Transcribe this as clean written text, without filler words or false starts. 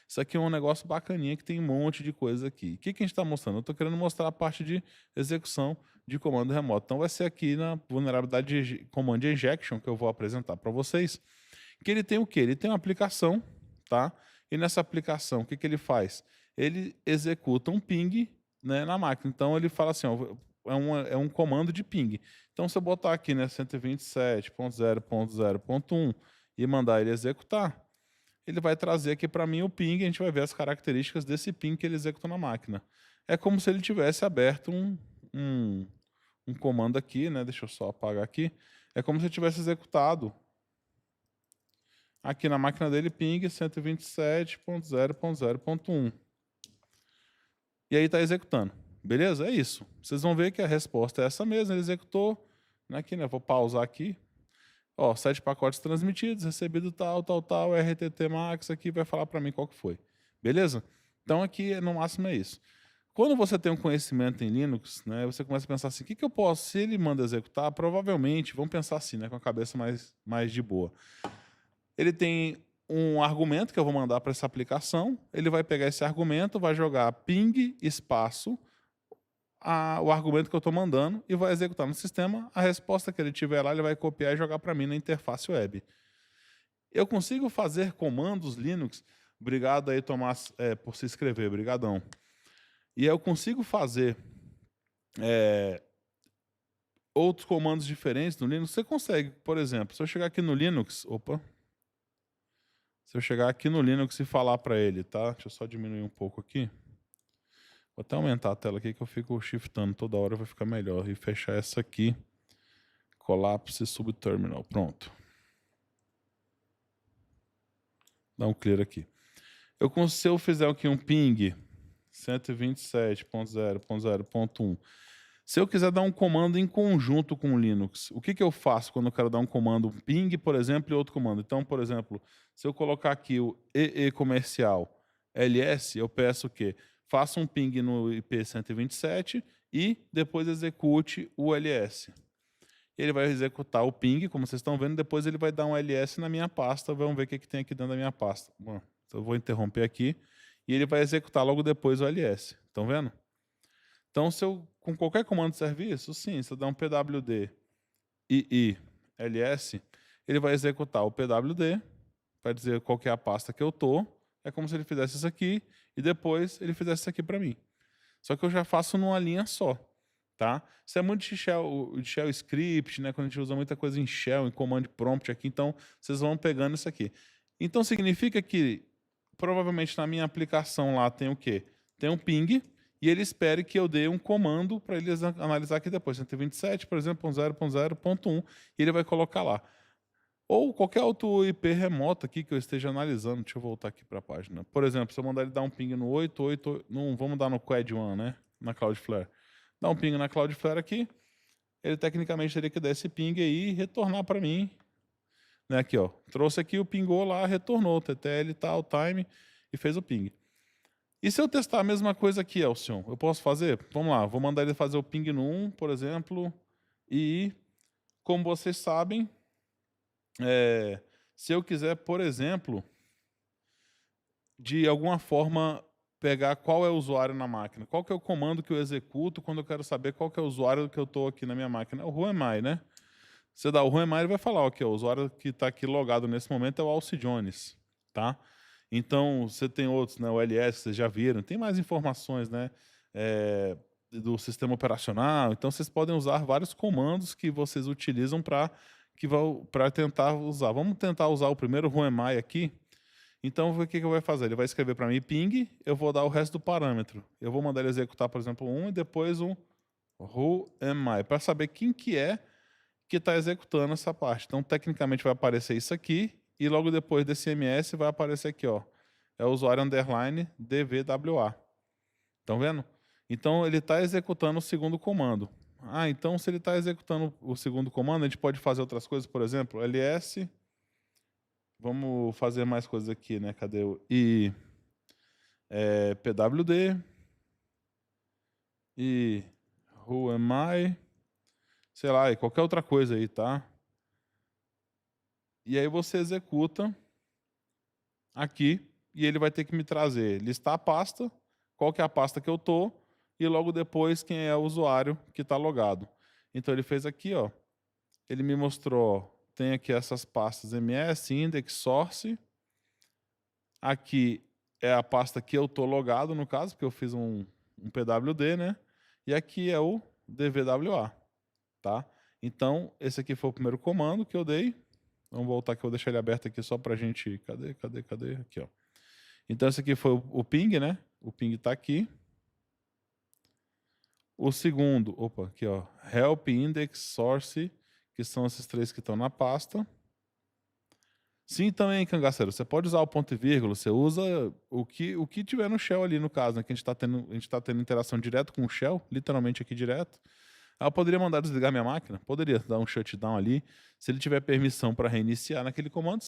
Isso aqui é um negócio bacaninha que tem um monte de coisa aqui. O que, que a gente está mostrando? Eu estou querendo mostrar a parte de execução de comando remoto. Então vai ser aqui na vulnerabilidade de Command Injection que eu vou apresentar para vocês, que ele tem o quê? Ele tem uma aplicação, tá? E nessa aplicação, o que, que ele faz? Ele executa um ping, né, na máquina. Então ele fala assim, ó, é um comando de ping. Então se eu botar aqui, né, 127.0.0.1 e mandar ele executar, ele vai trazer aqui para mim o ping, a gente vai ver as características desse ping que ele executou na máquina. É como se ele tivesse aberto um comando aqui, né? Deixa eu só apagar aqui. É como se ele tivesse executado aqui na máquina dele ping 127.0.0.1. E aí está executando. Beleza? É isso. Vocês vão ver que a resposta é essa mesma. Ele executou. Aqui, né? Vou pausar aqui. Ó, 7 pacotes transmitidos, recebido tal, tal, tal, RTT Max aqui vai falar para mim qual que foi. Beleza? Então aqui no máximo é isso. Quando você tem um conhecimento em Linux, né, você começa a pensar assim, o que, que eu posso, se ele manda executar, provavelmente, vamos pensar assim, né, com a cabeça mais de boa. Ele tem um argumento que eu vou mandar para essa aplicação, ele vai pegar esse argumento, vai jogar ping espaço o argumento que eu estou mandando e vai executar no sistema. A resposta que ele tiver lá, ele vai copiar e jogar para mim na interface web. Eu consigo fazer comandos Linux. Obrigado aí, Tomás, por se inscrever. Obrigadão. E eu consigo fazer outros comandos diferentes no Linux. Você consegue, por exemplo, se eu chegar aqui no Linux... Opa! Se eu chegar aqui no Linux e falar para ele, tá? Deixa eu só diminuir um pouco aqui. Vou até aumentar a tela aqui que eu fico shiftando toda hora, vai ficar melhor. E fechar essa aqui. Collapse subterminal. Pronto. Dá um clear aqui. Se eu fizer aqui um ping 127.0.0.1, se eu quiser dar um comando em conjunto com o Linux, o que, que eu faço quando eu quero dar um comando ping, por exemplo, e outro comando? Então, por exemplo, se eu colocar aqui o EE comercial ls, eu peço o quê? Faça um ping no IP 127 e depois execute o ls. Ele vai executar o ping, como vocês estão vendo, depois ele vai dar um ls na minha pasta, vamos ver o que, que tem aqui dentro da minha pasta. Bom, então eu vou interromper aqui, e ele vai executar logo depois o ls. Estão vendo? Então, se eu, com qualquer comando de serviço, sim, se eu der um pwd ii ls, ele vai executar o pwd, para dizer qual que é a pasta que eu estou, é como se ele fizesse isso aqui, e depois ele fizesse isso aqui para mim. Só que eu já faço numa linha só. Tá? Isso é muito de shell script, né? Quando a gente usa muita coisa em shell, em command prompt aqui, então vocês vão pegando isso aqui. Então significa que provavelmente na minha aplicação lá tem o quê? Tem um ping e ele espera que eu dê um comando para ele analisar aqui depois. 127, por exemplo, 0.0.1 e ele vai colocar lá. Ou qualquer outro IP remoto aqui que eu esteja analisando. Deixa eu voltar aqui para a página. Por exemplo, se eu mandar ele dar um ping no 88, não vamos dar no Quad One, né? Na Cloudflare. Dá um ping na Cloudflare aqui, ele tecnicamente teria que dar esse ping aí e retornar para mim. Né, aqui, ó, trouxe aqui, o pingou lá, retornou, TTL tal, time, e fez o ping. E se eu testar a mesma coisa aqui, Elcion, eu posso fazer? Vamos lá, vou mandar ele fazer o ping no 1, por exemplo, e, como vocês sabem, se eu quiser, por exemplo, de alguma forma pegar qual é o usuário na máquina. Qual que é o comando que eu executo quando eu quero saber qual que é o usuário que eu estou aqui na minha máquina? É o whoami, né? Você dá o whoami, ele vai falar, ok, o usuário que está aqui logado nesse momento é o Alci Jones, tá? Então, você tem outros, né? O LS, vocês já viram. Tem mais informações, né? Do sistema operacional. Então, vocês podem usar vários comandos que vocês utilizam para tentar usar. Vamos tentar usar o primeiro whoami aqui. Então, o que ele vai fazer? Ele vai escrever para mim ping, eu vou dar o resto do parâmetro. Eu vou mandar ele executar, por exemplo, um e depois um whoami, para saber quem que é que está executando essa parte. Então, tecnicamente, vai aparecer isso aqui, e logo depois desse ms vai aparecer aqui, ó. É o usuário underline dvwa. Estão vendo? Então, ele está executando o segundo comando. Ah, então, se ele está executando o segundo comando, a gente pode fazer outras coisas, por exemplo, ls... Vamos fazer mais coisas aqui, né? Cadê o pwd e whoami, sei lá, e qualquer outra coisa aí, tá? E aí você executa aqui e ele vai ter que me trazer, listar a pasta, qual que é a pasta que eu tô, e logo depois quem é o usuário que está logado. Então ele fez aqui, ó, ele me mostrou, ó, tem aqui essas pastas ms, index, source, aqui é a pasta que eu tô logado no caso, porque eu fiz um pwd, né? E aqui é o dvwa, tá? Então esse aqui foi o primeiro comando que eu dei. Vamos voltar aqui, eu vou deixar ele aberto aqui só pra gente, cadê? Aqui, ó. Então esse aqui foi o ping, né? O ping tá aqui. O segundo, opa, aqui ó, help, index, source, que são esses três que estão na pasta. Sim, também, cangaceiro, você pode usar o ponto e vírgula, você usa o que tiver no shell ali, no caso, né? Que a gente tá tendo interação direto com o shell, literalmente aqui direto. Eu poderia mandar desligar minha máquina? Poderia dar um shutdown ali. Se ele tiver permissão para reiniciar naquele comando,